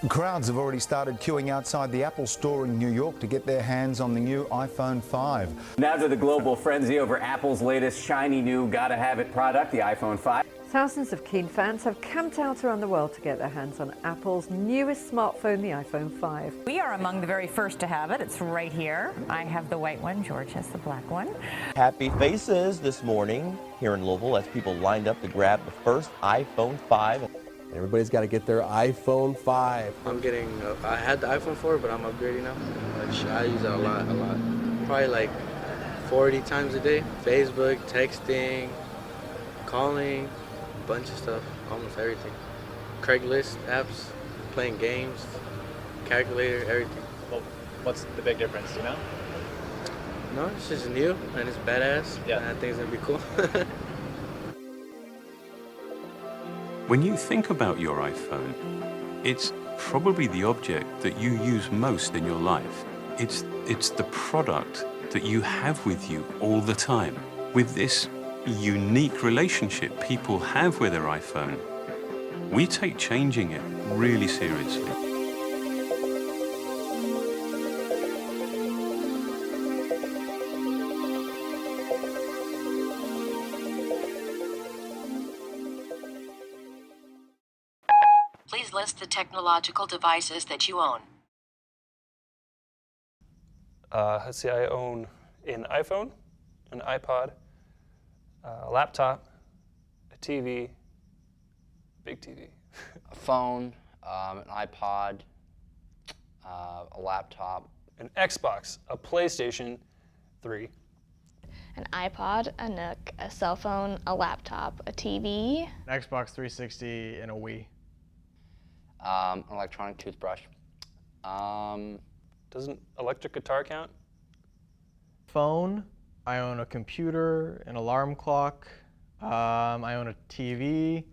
Crowds have already started queuing outside the Apple store in New York to get their hands on the new iPhone 5. Now to the global frenzy over Apple's latest shiny new gotta-have-it product, the iPhone 5. Thousands of keen fans have camped out around the world to get their hands on Apple's newest smartphone, the iPhone 5. We are among the very first to have it. It's right here. I have the white one. George has the black one. Happy faces this morning here in Louisville as people lined up to grab the first iPhone 5. Everybody's got to get their iPhone 5. I had the iPhone 4, but I'm upgrading now. I use it a lot. Probably like 40 times a day. Facebook, texting, calling, a bunch of stuff, almost everything. Craigslist apps, playing games, calculator, everything. Well, what's the big difference, you know? No, it's just new and it's badass. Yeah. And I think it's gonna be cool. When you think about your iPhone, it's probably the object that you use most in your life. It's the product that you have with you all the time. With this unique relationship people have with their iPhone, we take changing it really seriously. Please list the technological devices that you own. Let's see, I own an iPhone, an iPod, a laptop, a TV, big TV. A phone, an iPod, a laptop. An Xbox, a PlayStation 3. An iPod, a Nook, a cell phone, a laptop, a TV. An Xbox 360 and a Wii. An electronic toothbrush. Doesn't electric guitar count? Phone. I own a computer, an alarm clock. I own a TV.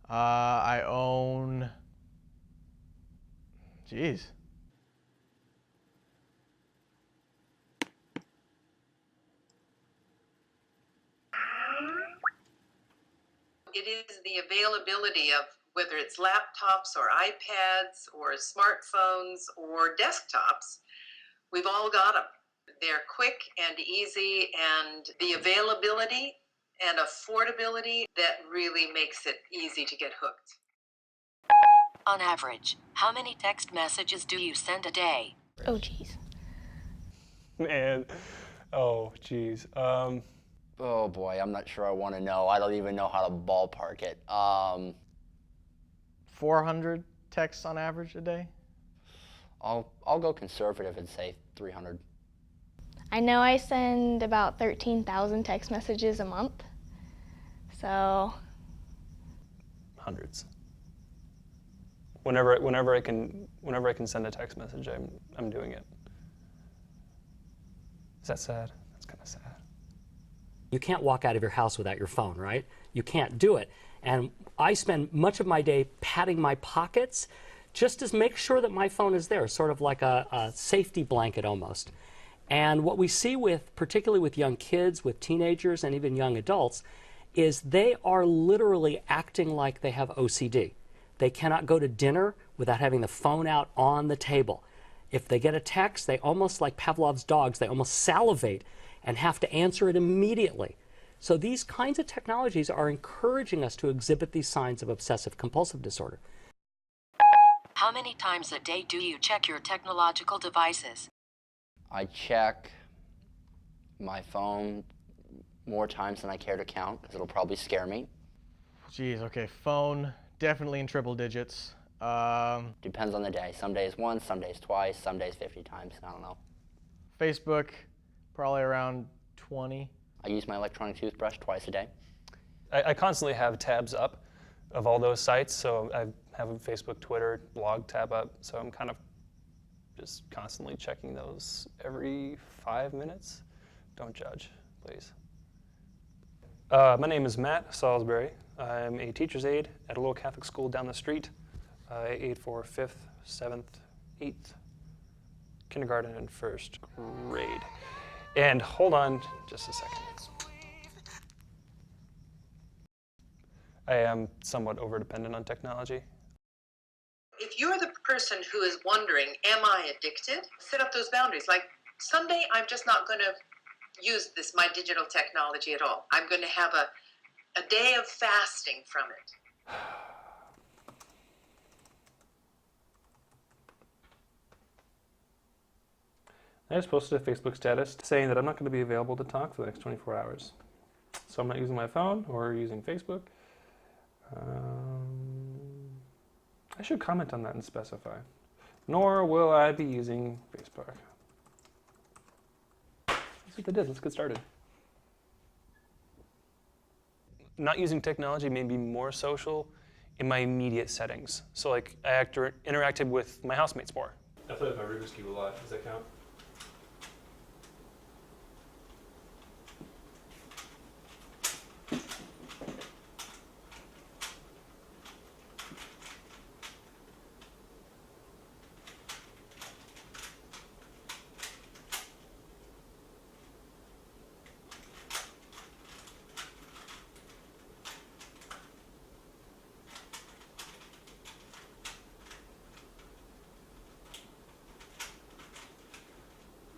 I own, geez. It is the availability of whether it's laptops or iPads or smartphones or desktops. We've all got them. They're quick and easy, and the availability and affordability that really makes it easy to get hooked. On average, how many text messages do you send a day? Oh, jeez. Man, oh, jeez. Oh boy, I'm not sure I want to know. I don't even know how to ballpark it. 400 texts on average a day? I'll go conservative and say 300. I know I send about 13,000 text messages a month, so. Hundreds. Whenever I can send a text message, I'm doing it. Is that sad? That's kind of sad. You can't walk out of your house without your phone, right? You can't do it. And I spend much of my day patting my pockets just to make sure that my phone is there, sort of like a safety blanket almost. And what we see particularly with young kids, with teenagers, and even young adults, is they are literally acting like they have OCD. They cannot go to dinner without having the phone out on the table. If they get a text, they almost, like Pavlov's dogs, they almost salivate and have to answer it immediately. So these kinds of technologies are encouraging us to exhibit these signs of obsessive-compulsive disorder. How many times a day do you check your technological devices? I check my phone more times than I care to count, because it'll probably scare me. Geez, okay, phone, definitely in triple digits. Depends on the day. Some days once, some days twice, some days 50 times, I don't know. Facebook, probably around 20. I use my electronic toothbrush twice a day. I constantly have tabs up of all those sites, so I have a Facebook, Twitter, blog tab up, so I'm kind of just constantly checking those every 5 minutes. Don't judge, please. My name is Matt Salisbury. I'm a teacher's aide at a little Catholic school down the street. I aide for 5th, 7th, 8th, kindergarten, and 1st grade. And hold on just a second. I am somewhat over-dependent on technology. If you're the person who is wondering, am I addicted? Set up those boundaries. Like, someday I'm just not going to use my digital technology at all. I'm going to have a day of fasting from it. I just posted a Facebook status saying that I'm not going to be available to talk for the next 24 hours. So I'm not using my phone or using Facebook. I should comment on that and specify. Nor will I be using Facebook. That's what they did. Let's get started. Not using technology made me more social in my immediate settings. So like I interacted with my housemates more. I play with my Rubik's Cube a lot. Does that count?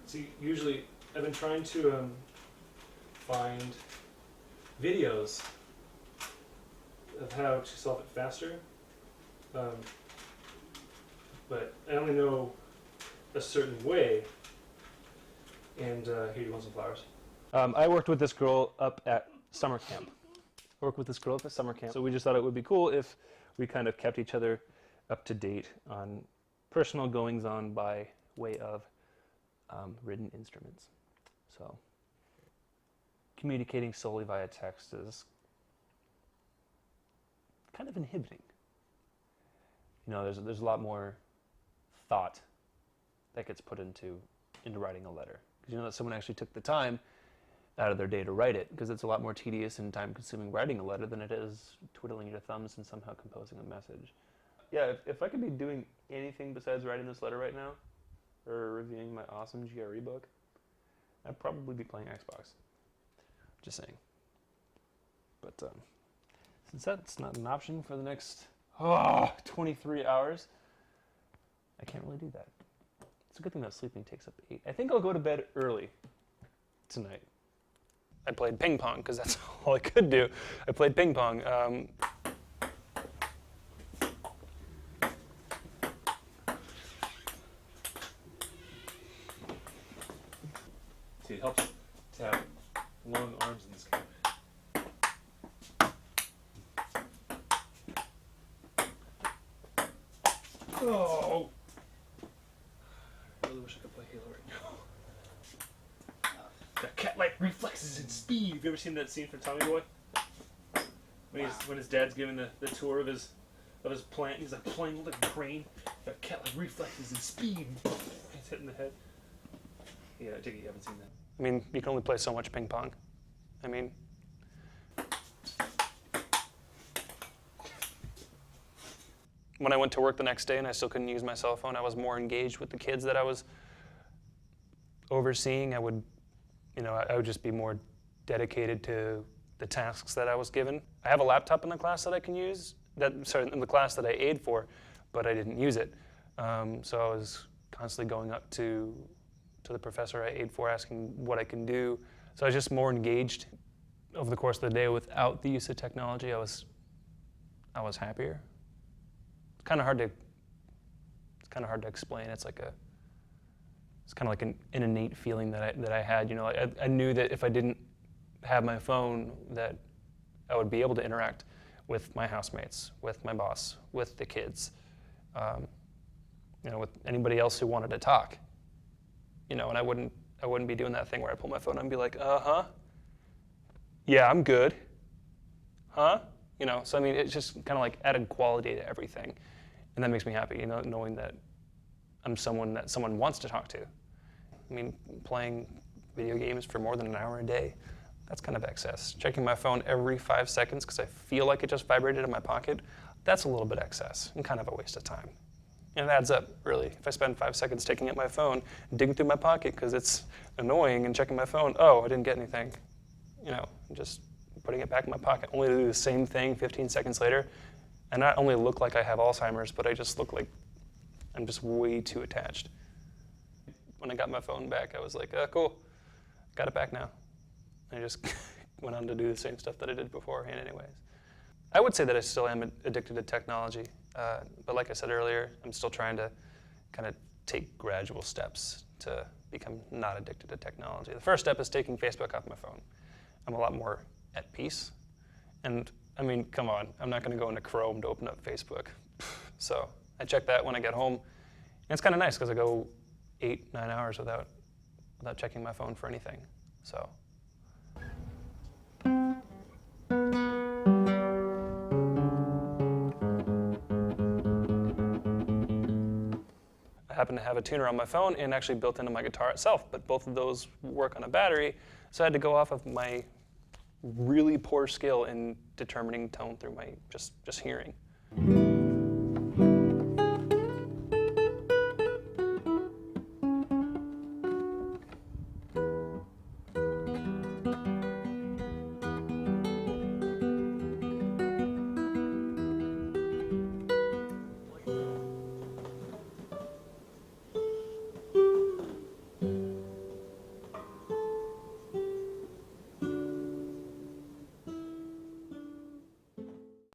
See, usually I've been trying to find videos of how to solve it faster, but I only know a certain way, and here you want some flowers. I worked with this girl up at summer camp. So we just thought it would be cool if we kind of kept each other up to date on personal goings-on by way of written instruments. So communicating solely via text is kind of inhibiting. You know, there's a lot more thought that gets put into writing a letter, because you know that someone actually took the time out of their day to write it, because it's a lot more tedious and time-consuming writing a letter than it is twiddling your thumbs and somehow composing a message. Yeah, if I could be doing anything besides writing this letter right now, or reviewing my awesome GRE book, I'd probably be playing Xbox. Just saying. But since that's not an option for the next 23 hours, I can't really do that. It's a good thing that sleeping takes up 8. I think I'll go to bed early tonight. I played ping pong because that's all I could do. I played ping pong. See, it helps to have long arms in this game. Oh! I really wish I could play Halo right now. Got cat-like reflexes and speed. Have you ever seen that scene from Tommy Boy? When his dad's giving the tour of his plant, he's like playing with a crane. Got cat-like reflexes and speed. He's hitting the head. Yeah, I take it you haven't seen that. I mean, you can only play so much ping pong. I mean, when I went to work the next day and I still couldn't use my cell phone, I was more engaged with the kids that I was overseeing. I would just be more dedicated to the tasks that I was given. I have a laptop in the class that I can use, in the class that I aid for, but I didn't use it. So I was constantly going up to the professor I aid for, asking what I can do. So I was just more engaged over the course of the day without the use of technology. I was happier. It's kind of hard to explain. It's kind of like an innate feeling that I had. You know, I knew that if I didn't have my phone, that I would be able to interact with my housemates, with my boss, with the kids, with anybody else who wanted to talk. You know, and I wouldn't be doing that thing where I pull my phone and be like, yeah, I'm good, huh? You know, so I mean, it's just kind of like added quality to everything, and that makes me happy. You know, knowing that I'm someone that someone wants to talk to. I mean, playing video games for more than an hour a day, that's kind of excess. Checking my phone every 5 seconds because I feel like it just vibrated in my pocket, that's a little bit excess and kind of a waste of time. And it adds up, really. If I spend 5 seconds taking out my phone, digging through my pocket because it's annoying, and checking my phone, oh, I didn't get anything. You know, just putting it back in my pocket, only to do the same thing 15 seconds later, I not only look like I have Alzheimer's, but I just look like I'm just way too attached. When I got my phone back, I was like, oh, cool, got it back now. And I just went on to do the same stuff that I did beforehand anyways. I would say that I still am addicted to technology, but like I said earlier, I'm still trying to kind of take gradual steps to become not addicted to technology. The first step is taking Facebook off my phone. I'm a lot more at peace. And I mean, come on, I'm not going to go into Chrome to open up Facebook. So I check that when I get home. And it's kind of nice because I go 8-9 hours without checking my phone for anything. So. I happen to have a tuner on my phone and actually built into my guitar itself, but both of those work on a battery, so I had to go off of my really poor skill in determining tone through my just hearing.